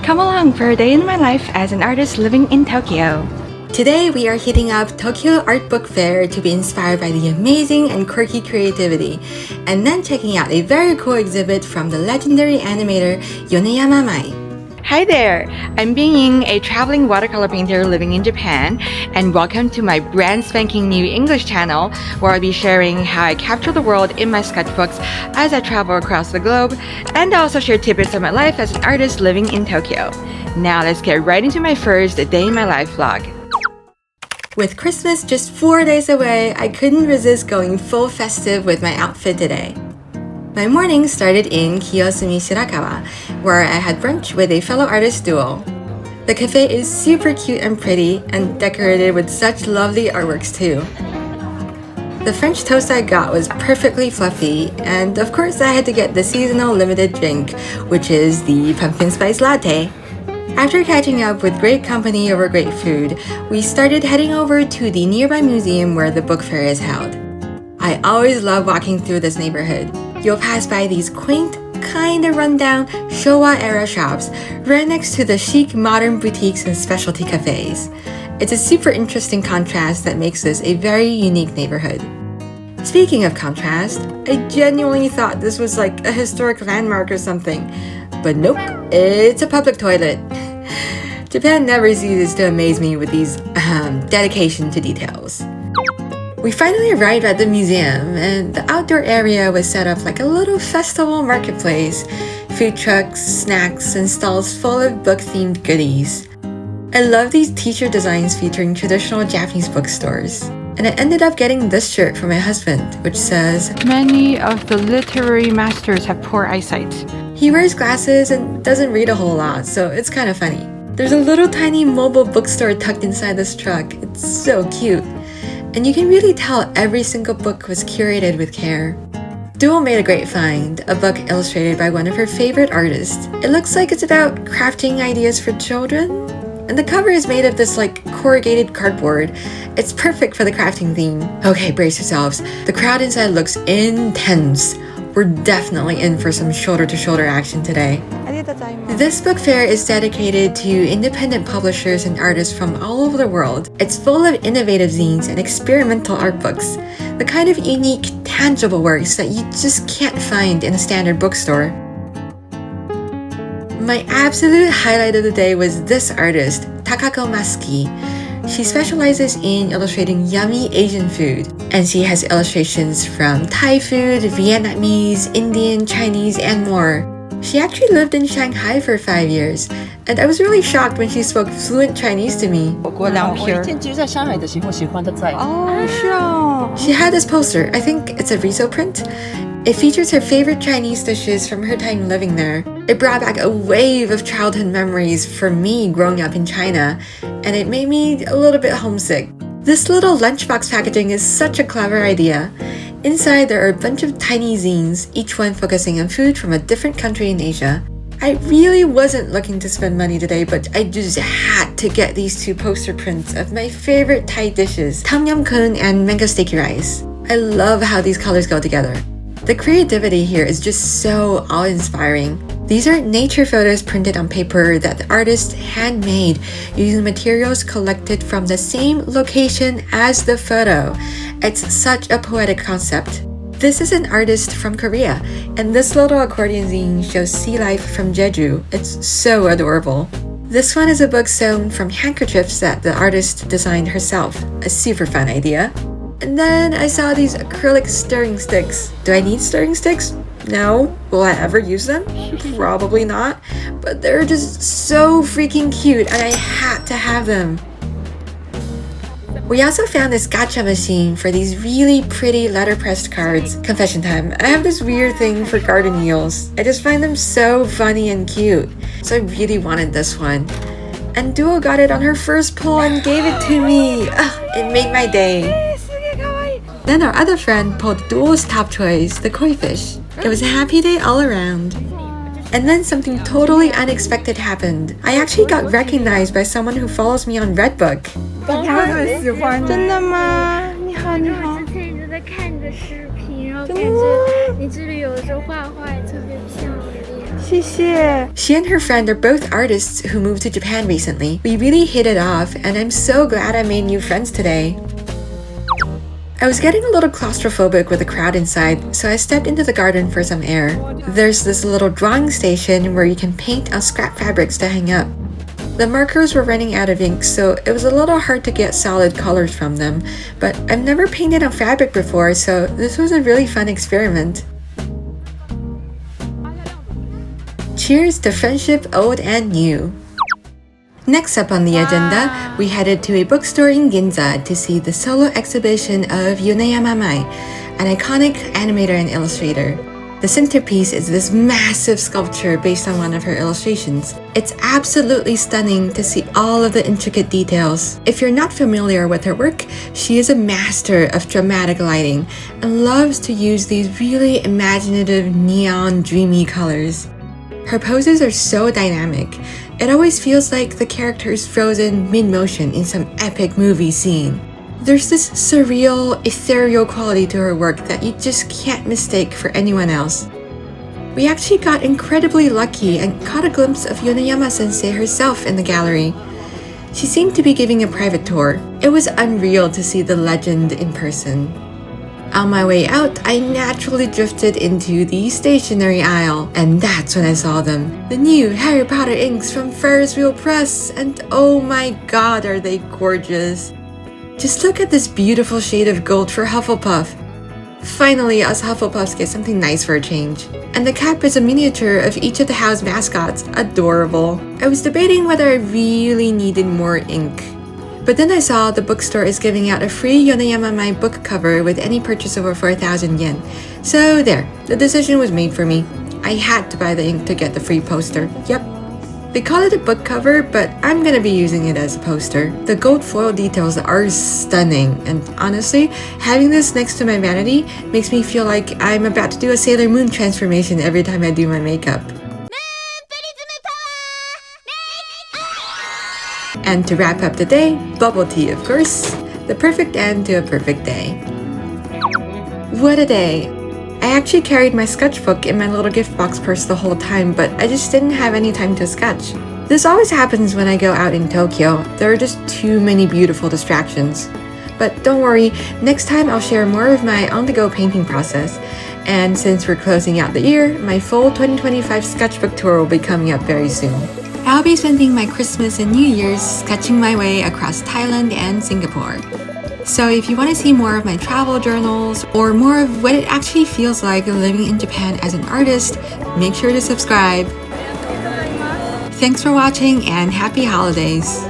Come along for a day in my life as an artist living in Tokyo. Today we are hitting up Tokyo Art Book Fair to be inspired by the amazing and quirky creativity, and then checking out a very cool exhibit from the legendary animator Yoneyama Mai. Hi there, I'm Bingying, a traveling watercolor painter living in Japan, and welcome to my brand spanking new English channel where I'll be sharing how I capture the world in my sketchbooks as I travel across the globe, and also share tidbits of my life as an artist living in Tokyo. Now let's get right into my first day in my life vlog. With Christmas just 4 days away, I couldn't resist going full festive with my outfit today. My morning started in Kiyosumi Shirakawa, where I had brunch with a fellow artist duo. The cafe is super cute and pretty, and decorated with such lovely artworks too. The French toast I got was perfectly fluffy, and of course I had to get the seasonal limited drink, which is the pumpkin spice latte. After catching up with great company over great food, we started heading over to the nearby museum where the book fair is held. I always love walking through this neighborhood. You'll pass by these quaint, kinda rundown Showa-era shops right next to the chic modern boutiques and specialty cafes. It's a super interesting contrast that makes this a very unique neighborhood. Speaking of contrast, I genuinely thought this was like a historic landmark or something. But nope, it's a public toilet. Japan never ceases to amaze me with these dedication to details. We finally arrived at the museum, and the outdoor area was set up like a little festival marketplace. Food trucks, snacks, and stalls full of book-themed goodies. I love these t-shirt designs featuring traditional Japanese bookstores. And I ended up getting this shirt for my husband, which says, Many of the literary masters have poor eyesight. He wears glasses and doesn't read a whole lot, so it's kind of funny. There's a little tiny mobile bookstore tucked inside this truck. It's so cute. And you can really tell every single book was curated with care. Duo made a great find, a book illustrated by one of her favorite artists. It looks like it's about crafting ideas for children. And the cover is made of this like corrugated cardboard. It's perfect for the crafting theme. Okay, brace yourselves. The crowd inside looks intense. We're definitely in for some shoulder-to-shoulder action today. This book fair is dedicated to independent publishers and artists from all over the world. It's full of innovative zines and experimental art books, the kind of unique, tangible works that you just can't find in a standard bookstore. My absolute highlight of the day was this artist, Takako Masuki. She specializes in illustrating yummy Asian food, and she has illustrations from Thai food, Vietnamese, Indian, Chinese, and more. She actually lived in Shanghai for 5 years, and I was really shocked when she spoke fluent Chinese to me. She had this poster, I think it's a Riso print. It features her favorite Chinese dishes from her time living there. It brought back a wave of childhood memories for me growing up in China, and it made me a little bit homesick. This little lunchbox packaging is such a clever idea. Inside there are a bunch of tiny zines, each one focusing on food from a different country in Asia. I really wasn't looking to spend money today, but I just had to get these two poster prints of my favorite Thai dishes, Tom Yum Goong and mango sticky rice. I love how these colors go together. The creativity here is just so awe-inspiring. These are nature photos printed on paper that the artist handmade using materials collected from the same location as the photo. It's such a poetic concept. This is an artist from Korea, and this little accordion zine shows sea life from Jeju. It's so adorable. This one is a book sewn from handkerchiefs that the artist designed herself. A super fun idea. And then I saw these acrylic stirring sticks. Do I need stirring sticks? No. Will I ever use them? Probably not. But they're just so freaking cute, and I had to have them. We also found this gacha machine for these really pretty letterpressed cards. Confession time, I have this weird thing for garden eels. I just find them so funny and cute. So I really wanted this one. And Duo got it on her first pull and gave it to me. It made my day. Then our other friend pulled Duo's top choice, the koi fish. It was a happy day all around. And then something totally unexpected happened. I actually got recognized by someone who follows me on Redbook. 真的吗？你好，你好。之前一直在看你的视频，然后感觉你这里有的时候画画也特别漂亮。谢谢。 She and her friend are both artists who moved to Japan recently. We really hit it off, and I'm so glad I made new friends today. I was getting a little claustrophobic with the crowd inside, so I stepped into the garden for some air. There's this little drawing station where you can paint on scrap fabrics to hang up. The markers were running out of ink, so it was a little hard to get solid colors from them, but I've never painted on fabric before, so this was a really fun experiment. Cheers to friendship old and new. Next up on the agenda, we headed to a bookstore in Ginza to see the solo exhibition of Yoneyama Mai, an iconic animator and illustrator. The centerpiece is this massive sculpture based on one of her illustrations. It's absolutely stunning to see all of the intricate details. If you're not familiar with her work, she is a master of dramatic lighting and loves to use these really imaginative neon dreamy colors. Her poses are so dynamic. It always feels like the character is frozen mid-motion in some epic movie scene. There's this surreal, ethereal quality to her work that you just can't mistake for anyone else. We actually got incredibly lucky and caught a glimpse of Yoneyama sensei herself in the gallery. She seemed to be giving a private tour. It was unreal to see the legend in person. On my way out, I naturally drifted into the stationery aisle, and that's when I saw them. The new Harry Potter inks from Ferris Wheel Press, and oh my god, are they gorgeous. Just look at this beautiful shade of gold for Hufflepuff. Finally, us Hufflepuffs get something nice for a change. And the cap is a miniature of each of the house mascots. Adorable. I was debating whether I really needed more ink. But then I saw the bookstore is giving out a free Yoneyama Mai book cover with any purchase over 4,000 yen. So there, the decision was made for me. I had to buy the ink to get the free poster. Yep. They call it a book cover, but I'm gonna be using it as a poster. The gold foil details are stunning, and honestly, having this next to my vanity makes me feel like I'm about to do a Sailor Moon transformation every time I do my makeup. And to wrap up the day, bubble tea, of course. The perfect end to a perfect day. What a day! I actually carried my sketchbook in my little gift box purse the whole time, but I just didn't have any time to sketch. This always happens when I go out in Tokyo. There are just too many beautiful distractions. But don't worry, next time I'll share more of my on-the-go painting process. And since we're closing out the year, my full 2025 sketchbook tour will be coming up very soon. I'll be spending my Christmas and New Year's sketching my way across Thailand and Singapore. So if you want to see more of my travel journals or more of what it actually feels like living in Japan as an artist, make sure to subscribe. Thanks for watching and happy holidays!